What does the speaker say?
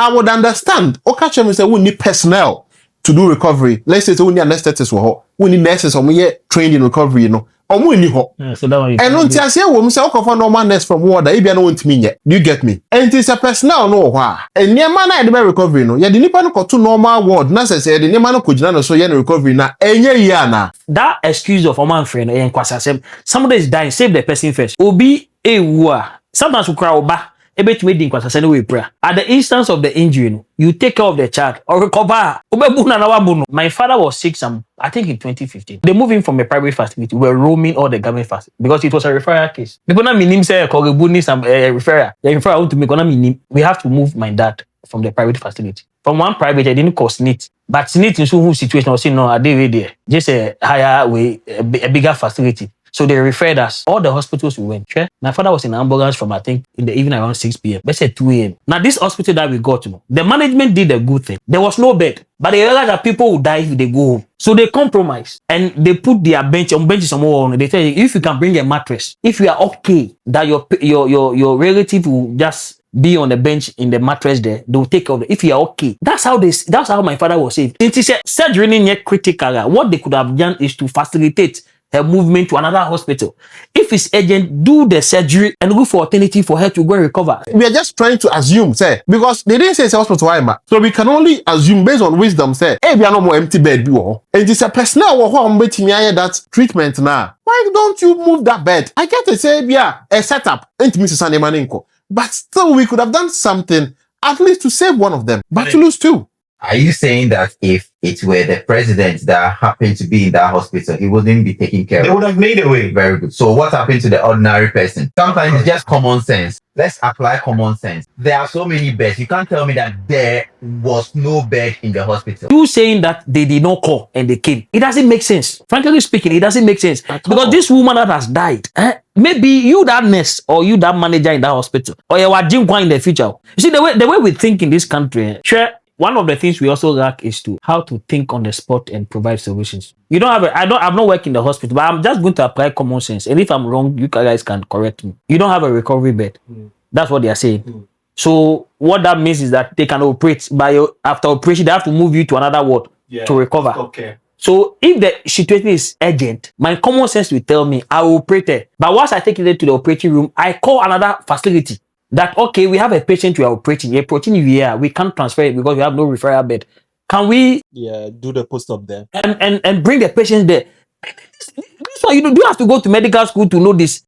I would understand. Okay, me say we need personnel to do recovery. Let's say we need anesthetists, we need nurses, or we trained in recovery, you know. Or need hope. So that one. And don't say we say okay for normal nurse from water. If you don't me yet, do you get me? And it's a personnel no why. And near man I the recovery no. Yeah, the nipa no to normal ward. Nurse say the near man no kujina so yeah recovery na. Enye yana. That excuse of a man friend and kwasasem. Somebody is dying, save the person first. Obi ewa. Sometimes we cry oba. Ebe to din kwasasem we pray. At the instance of the injury, you take care of the child or recover. Obebu na wabuno. My father was sick I think in 2015. They moved him from a private facility. We were roaming all the government facilities because it was a referral case. People na minim say Kogebuni some referral. The referral want to make on minim. We have to move my dad from the private facility. From one private, I didn't cost SNIT. But SNIT in some situation was saying no, I did there. Just a higher way, a bigger facility. So they referred us. All the hospitals we went. Sure? My father was in ambulance from I think in the evening around 6 p.m. Let's say 2 a.m. Now this hospital that we got to, the management did a good thing. There was no bed, but they realized that people would die if they go home. So they compromised and they put their benches somewhere. They tell you if you can bring a mattress, if you are okay, that your relative will just be on the bench in the mattress there, they will take care of it. If you are okay, that's how my father was saved. It is surgery yet critical. What they could have done is to facilitate her movement to another hospital. If it's urgent, do the surgery and look for alternative for her to go and recover. We are just trying to assume, say, because they didn't say it's a hospital, so we can only assume based on wisdom, say, hey, we are no more empty bed. And it's a personnel that treatment now. Why don't you move that bed? I get to say, yeah, a setup, but still we could have done something at least to save one of them, but to lose two. Are you saying that if it were the president that happened to be in that hospital, he wouldn't be taking care of it? They would have made a way. Very good. So what happened to the ordinary person? Sometimes it's just common sense. Let's apply common sense. There are so many beds. You can't tell me that there was no bed in the hospital. You saying that they did not call and they came. It doesn't make sense. Frankly speaking, it doesn't make sense. Because this woman that has died, maybe you that nurse or you that manager in that hospital, or you are Jim Kwan in the future. You see, the way we think in this country, sure, one of the things we also lack is how to think on the spot and provide solutions. You don't have I'm not working in the hospital, but I'm just going to apply common sense. And if I'm wrong, you guys can correct me. You don't have a recovery bed. That's what they are saying. So what that means is that they can operate after operation, they have to move you to another ward to recover. Okay. So if the situation is urgent, my common sense will tell me I will operate it. But once I take it to the operating room, I call another facility. That okay, we have a patient we are operating. We can't transfer it because we have no referral bed. Can we do the post-op there and bring the patient there? This one, you have to go to medical school to know this.